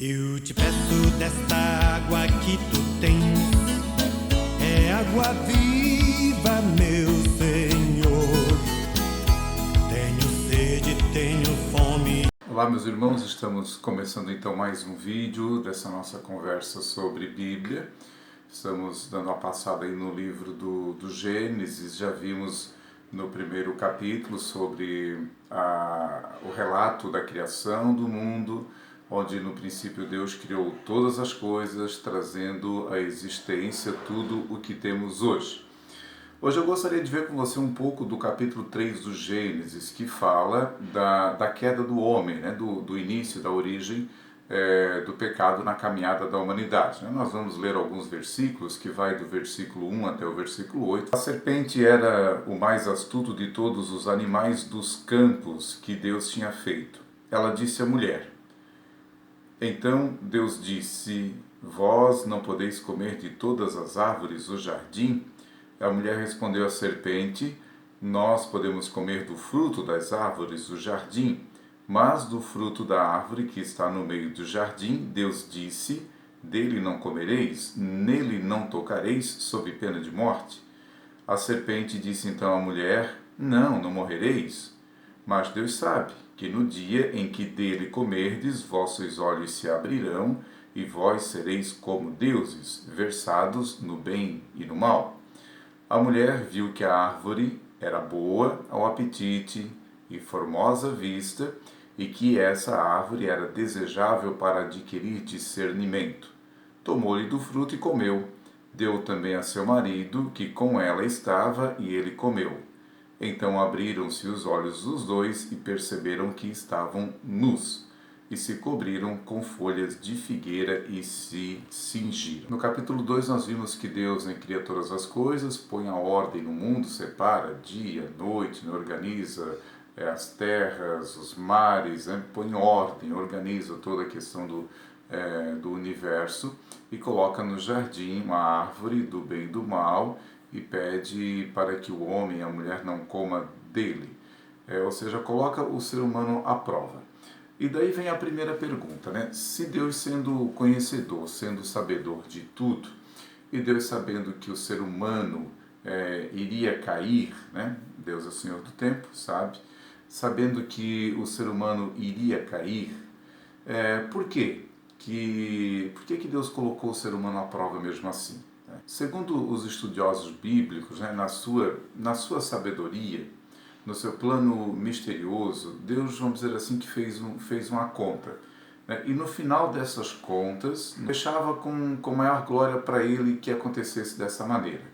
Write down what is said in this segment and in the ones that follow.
Eu te peço desta água que tu tens, é água viva, meu Senhor. Tenho sede, tenho fome. Olá, meus irmãos, estamos começando então mais um vídeo dessa nossa conversa sobre Bíblia. Estamos dando uma passada aí no livro do Gênesis. Já vimos no primeiro capítulo sobre o relato da criação do mundo, onde no princípio Deus criou todas as coisas, trazendo à existência tudo o que temos hoje. Hoje eu gostaria de ver com você um pouco do capítulo 3 do Gênesis, que fala da queda do homem, né? do início, da origem do pecado na caminhada da humanidade. Nós vamos ler alguns versículos, que vai do versículo 1 até o versículo 8. A serpente era o mais astuto de todos os animais dos campos que Deus tinha feito. Ela disse à mulher: Então Deus disse: Vós não podeis comer de todas as árvores do jardim? A mulher respondeu à serpente: Nós podemos comer do fruto das árvores do jardim, mas do fruto da árvore que está no meio do jardim, Deus disse: Dele não comereis, nele não tocareis, sob pena de morte. A serpente disse então à mulher: não morrereis. Mas Deus sabe que no dia em que dele comerdes, vossos olhos se abrirão, e vós sereis como deuses, versados no bem e no mal. A mulher viu que a árvore era boa ao apetite e formosa à vista, e que essa árvore era desejável para adquirir discernimento. Tomou-lhe do fruto e comeu. Deu também a seu marido, que com ela estava, e ele comeu. Então abriram-se os olhos dos dois e perceberam que estavam nus, e se cobriram com folhas de figueira e se cingiram. No capítulo 2 nós vimos que Deus cria todas as coisas, põe a ordem no mundo, separa dia, noite, organiza as terras, os mares, põe ordem, organiza toda a questão do universo e coloca no jardim uma árvore do bem e do mal e pede para que o homem e a mulher não coma dele. Ou seja, coloca o ser humano à prova. E daí vem a primeira pergunta, né? Se Deus, sendo conhecedor, sendo sabedor de tudo, e Deus sabendo que o ser humano iria cair, né? Deus é o Senhor do tempo, sabe? Sabendo que o ser humano iria cair, por quê? Por que Deus colocou o ser humano à prova mesmo assim? Né? Segundo os estudiosos bíblicos, né, na sua sabedoria, no seu plano misterioso, Deus, vamos dizer assim, que fez uma conta. Né? E no final dessas contas, deixava com maior glória para ele que acontecesse dessa maneira.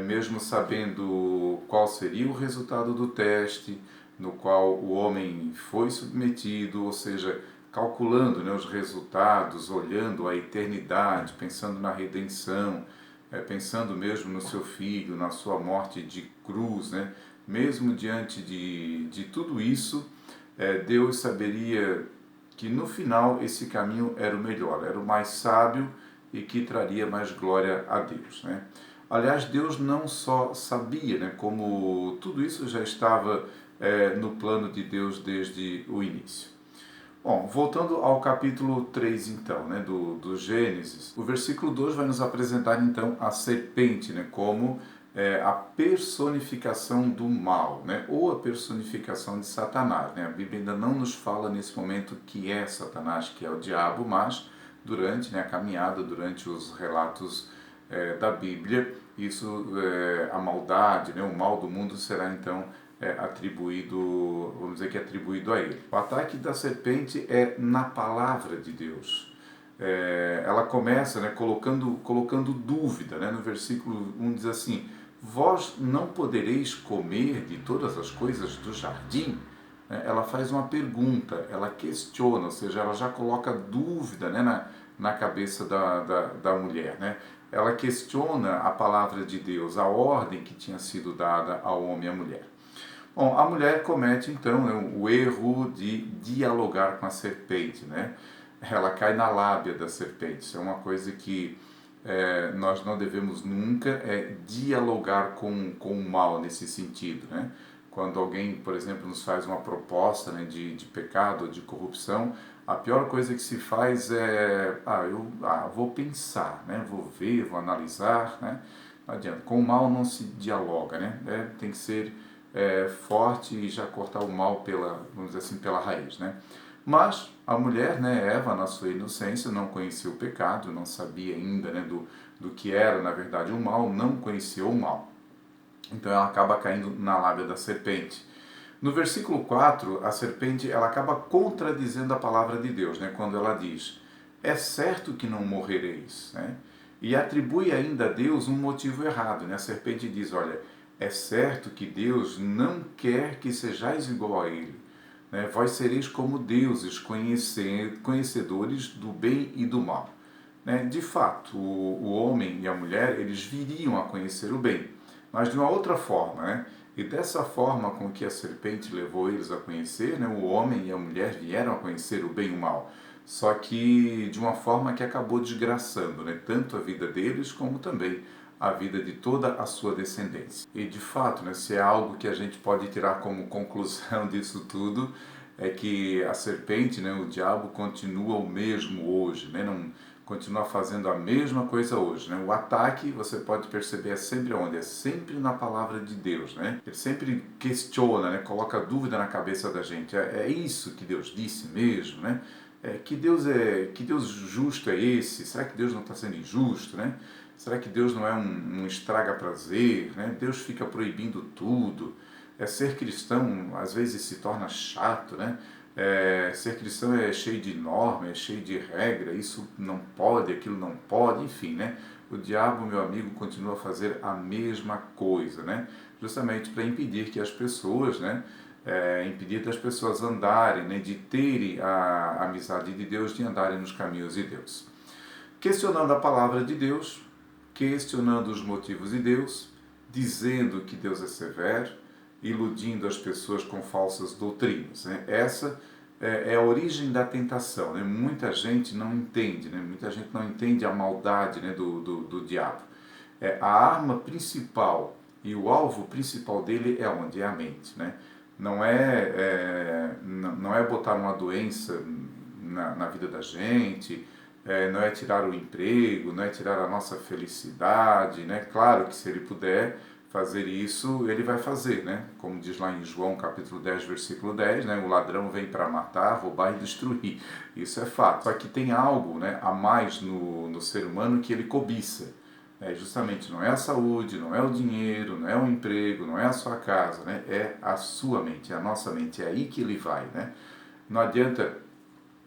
Mesmo sabendo qual seria o resultado do teste, no qual o homem foi submetido, ou seja, calculando, né, os resultados, olhando a eternidade, pensando na redenção, pensando mesmo no seu filho, na sua morte de cruz, né? Mesmo diante de tudo isso, Deus saberia que no final esse caminho era o melhor, era o mais sábio e que traria mais glória a Deus. Né? Aliás, Deus não só sabia, né, como tudo isso já estava no plano de Deus desde o início. Bom, voltando ao capítulo 3 então, né, do Gênesis, o versículo 2 vai nos apresentar então a serpente, né, como a personificação do mal, né, ou a personificação de Satanás. Né? A Bíblia ainda não nos fala nesse momento que é Satanás, que é o diabo, mas durante, né, a caminhada, durante os relatos da Bíblia, isso, a maldade, né, o mal do mundo será então atribuído, vamos dizer que é atribuído a ele. O ataque da serpente é na palavra de Deus. Ela começa, né, colocando dúvida, né? No versículo 1 diz assim: Vós não podereis comer de todas as coisas do jardim? Ela faz uma pergunta, ela questiona, ou seja, ela já coloca dúvida, né, na cabeça da mulher. Né? Ela questiona a palavra de Deus, a ordem que tinha sido dada ao homem e à mulher. Bom, a mulher comete então, né, o erro de dialogar com a serpente, né? Ela cai na lábia da serpente. Isso é uma coisa que nós não devemos nunca dialogar com o mal nesse sentido, né? Quando alguém, por exemplo, nos faz uma proposta, né, de pecado, de corrupção, A pior coisa que se faz é, vou pensar, né? Vou ver, vou analisar, né? Não adianta. Com o mal não se dialoga, né? Tem que ser forte e já cortar o mal vamos dizer assim, pela raiz, né? Mas a mulher, né, Eva, na sua inocência, não conhecia o pecado, não sabia ainda, né, do que era, na verdade, o mal, não conhecia o mal. Então ela acaba caindo na lábia da serpente. No versículo 4, a serpente ela acaba contradizendo a palavra de Deus, né, quando ela diz: é certo que não morrereis, né? E atribui ainda a Deus um motivo errado, né? A serpente diz: olha, é certo que Deus não quer que sejais igual a Ele, né? Vós sereis como deuses, conhecedores do bem e do mal. Né? De fato, o homem e a mulher eles viriam a conhecer o bem, mas de uma outra forma, né? E dessa forma com que a serpente levou eles a conhecer, né, o homem e a mulher vieram a conhecer o bem e o mal. Só que de uma forma que acabou desgraçando, né, tanto a vida deles como também a vida de toda a sua descendência. E de fato, né, se é algo que a gente pode tirar como conclusão disso tudo, é que a serpente, né, o diabo, continua o mesmo hoje, né, não continua fazendo a mesma coisa hoje, né? O ataque, você pode perceber, é sempre onde? É sempre na palavra de Deus, né? Ele sempre questiona, né? Coloca dúvida na cabeça da gente. É isso que Deus disse mesmo, né? Que Deus justo é esse? Será que Deus não está sendo injusto, né? Será que Deus não é um estraga-prazer, né? Deus fica proibindo tudo. Ser cristão às vezes se torna chato, né? Ser cristão é cheio de norma, é cheio de regra, isso não pode, aquilo não pode, enfim, né? O diabo, meu amigo, continua a fazer a mesma coisa, né? Justamente para impedir que as pessoas, né? Impedir das pessoas andarem, né? De terem a amizade de Deus, de andarem nos caminhos de Deus. Questionando a palavra de Deus, questionando os motivos de Deus, dizendo que Deus é severo, iludindo as pessoas com falsas doutrinas, né? Essa é a origem da tentação, né? Muita gente não entende, né? Muita gente não entende a maldade, né, do diabo. A arma principal e o alvo principal dele é onde? É a mente, né? Não é botar uma doença na vida da gente, não é tirar o emprego, não é tirar a nossa felicidade, né? Claro que se ele puder fazer isso, ele vai fazer, né? Como diz lá em João capítulo 10, versículo 10, né? O ladrão vem para matar, roubar e destruir. Isso é fato. Só que tem algo, né, a mais no ser humano que ele cobiça. Justamente não é a saúde, não é o dinheiro, não é o emprego, não é a sua casa, né? É a sua mente, é a nossa mente, é aí que ele vai, né? Não adianta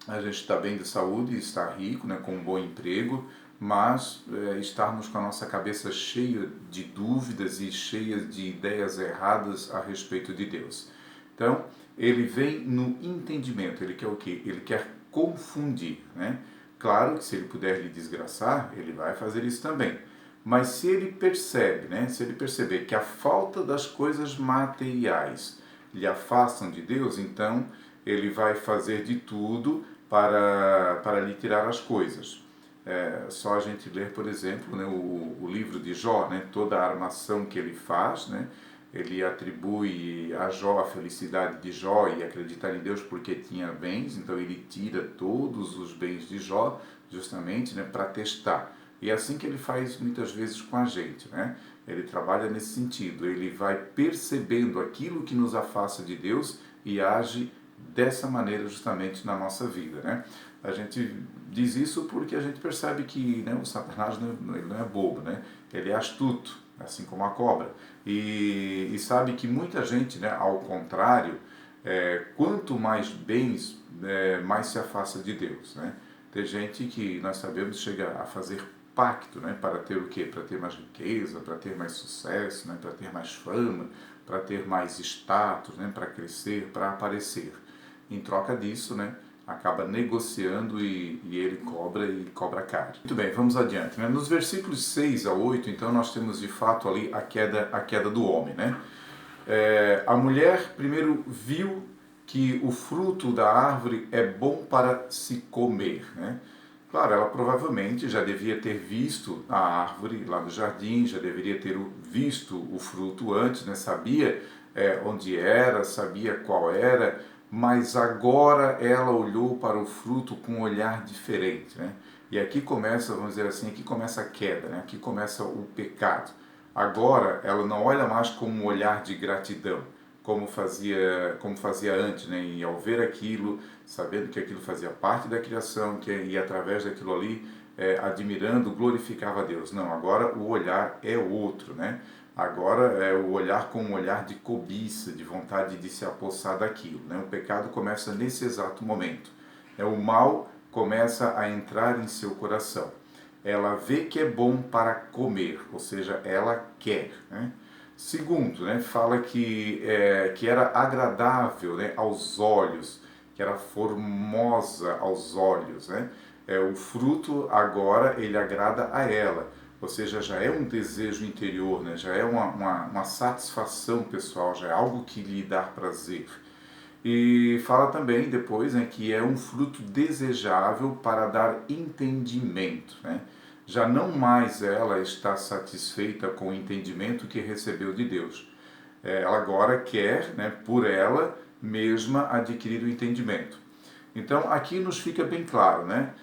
a gente estar bem de saúde e estar rico, né, com um bom emprego, mas estarmos com a nossa cabeça cheia de dúvidas e cheia de ideias erradas a respeito de Deus. Então, ele vem no entendimento, ele quer o quê? Ele quer confundir, né? Claro que se ele puder lhe desgraçar, ele vai fazer isso também. Mas se ele percebe, né, se ele perceber que a falta das coisas materiais lhe afastam de Deus, então ele vai fazer de tudo para lhe tirar as coisas. Só a gente ler, por exemplo, né, o livro de Jó, né, toda a armação que ele faz, né, ele atribui a Jó a felicidade de Jó e acreditar em Deus porque tinha bens, então ele tira todos os bens de Jó justamente, né, para testar. E é assim que ele faz muitas vezes com a gente, né? Ele trabalha nesse sentido, ele vai percebendo aquilo que nos afasta de Deus e age dessa maneira justamente na nossa vida, né? A gente diz isso porque a gente percebe que, né, o Satanás ele não é bobo, né? Ele é astuto, assim como a cobra. E sabe que muita gente, né, ao contrário, quanto mais bens, mais se afasta de Deus, né? Tem gente que nós sabemos chega a fazer pacto, né, para ter o quê? Para ter mais riqueza, para ter mais sucesso, né, para ter mais fama, para ter mais status, né, para crescer, para aparecer. Em troca disso, né, acaba negociando e ele cobra caro. Muito bem, vamos adiante, né? Nos versículos 6 a 8, então, nós temos de fato ali a queda do homem, né? A mulher primeiro viu que o fruto da árvore é bom para se comer, né? Claro, ela provavelmente já devia ter visto a árvore lá no jardim, já deveria ter visto o fruto antes, né? Sabia onde era, sabia qual era, mas agora ela olhou para o fruto com um olhar diferente, né? E aqui começa, vamos dizer assim, aqui começa a queda, né? Aqui começa o pecado. Agora ela não olha mais com um olhar de gratidão, como fazia antes, né? E ao ver aquilo, sabendo que aquilo fazia parte da criação, e através daquilo ali, admirando, glorificava a Deus. Não, agora o olhar é outro, né? Agora é o olhar com um olhar de cobiça, de vontade de se apossar daquilo, né? O pecado começa nesse exato momento. O mal começa a entrar em seu coração. Ela vê que é bom para comer, ou seja, ela quer, né? Segundo, né, fala que era agradável, né, aos olhos, que era formosa aos olhos, né? O fruto agora ele agrada a ela, ou seja, já é um desejo interior, né? Já é uma satisfação pessoal, já é algo que lhe dá prazer. E fala também depois, né, que é um fruto desejável para dar entendimento, né? Já não mais ela está satisfeita com o entendimento que recebeu de Deus. Ela agora quer, né, por ela mesma, adquirir o entendimento. Então aqui nos fica bem claro, né?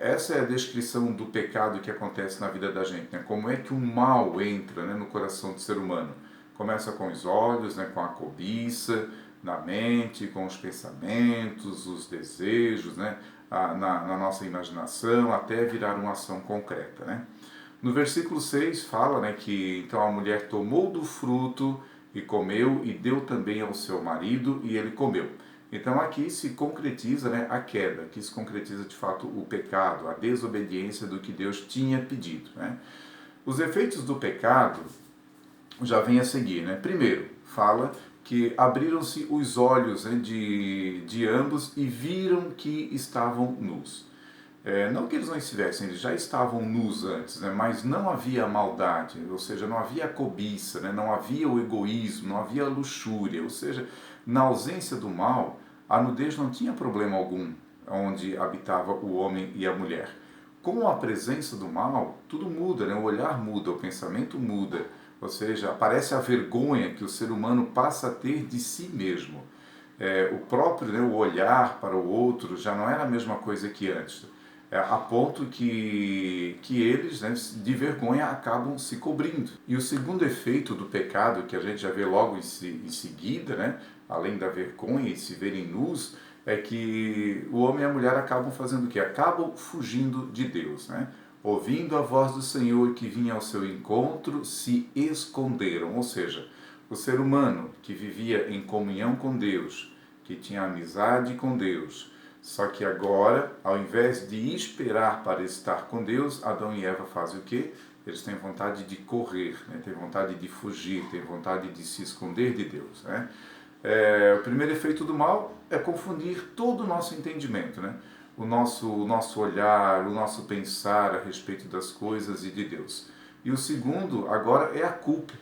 Essa é a descrição do pecado que acontece na vida da gente, né? Como é que o mal entra, né, no coração do ser humano. Começa com os olhos, né, com a cobiça, na mente, com os pensamentos, os desejos, né, na nossa imaginação, até virar uma ação concreta, né? No versículo 6 fala, né, que então a mulher tomou do fruto e comeu e deu também ao seu marido e ele comeu. Então aqui se concretiza, né, a queda, aqui se concretiza de fato o pecado, a desobediência do que Deus tinha pedido, né? Os efeitos do pecado já vem a seguir, né? Primeiro, fala que abriram-se os olhos, né, de ambos e viram que estavam nus. Não que eles não estivessem, eles já estavam nus antes, né, mas não havia maldade, ou seja, não havia cobiça, né, não havia o egoísmo, não havia a luxúria, ou seja, na ausência do mal, a nudez não tinha problema algum onde habitava o homem e a mulher. Com a presença do mal, tudo muda, né, o olhar muda, o pensamento muda. Ou seja, aparece a vergonha que o ser humano passa a ter de si mesmo. O próprio, né, o olhar para o outro já não era a mesma coisa que antes. A ponto que eles, né, de vergonha, acabam se cobrindo. E o segundo efeito do pecado, que a gente já vê logo em seguida, né, além da vergonha e se verem nus, é que o homem e a mulher acabam fazendo o quê? Acabam fugindo de Deus, né? Ouvindo a voz do Senhor que vinha ao seu encontro, se esconderam. Ou seja, o ser humano que vivia em comunhão com Deus, que tinha amizade com Deus, só que agora, ao invés de esperar para estar com Deus, Adão e Eva fazem o quê? Eles têm vontade de correr, né? Têm vontade de fugir, têm vontade de se esconder de Deus, né? O primeiro efeito do mal é confundir todo o nosso entendimento, né? O nosso olhar, o nosso pensar a respeito das coisas e de Deus. E o segundo, agora, é a culpa.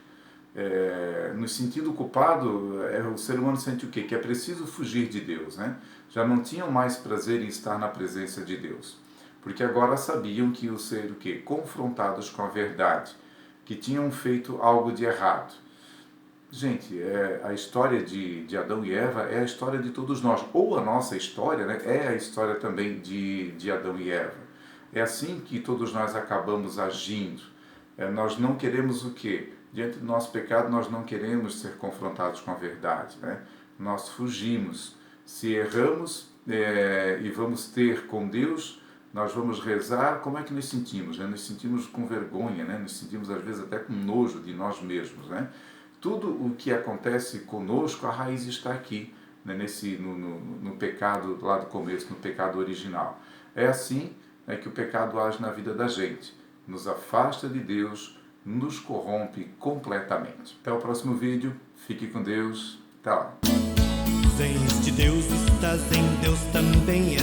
No sentido culpado, o ser humano sente o quê? Que é preciso fugir de Deus, né? Já não tinham mais prazer em estar na presença de Deus. Porque agora sabiam que iam ser o quê? Confrontados com a verdade, que tinham feito algo de errado. Gente, a história de Adão e Eva é a história de todos nós. Ou a nossa história, né, é a história também de Adão e Eva. É assim que todos nós acabamos agindo. Nós não queremos o quê? Diante do nosso pecado, nós não queremos ser confrontados com a verdade, né? Nós fugimos. Se erramos e vamos ter com Deus, nós vamos rezar, como é que nos sentimos? Né? Nos sentimos com vergonha, né? Nos sentimos às vezes até com nojo de nós mesmos, né? Tudo o que acontece conosco, a raiz está aqui, né, no pecado lá do começo, no pecado original. É assim, né, que o pecado age na vida da gente. Nos afasta de Deus, nos corrompe completamente. Até o próximo vídeo. Fique com Deus. Até lá. Vens de Deus, estás em Deus, também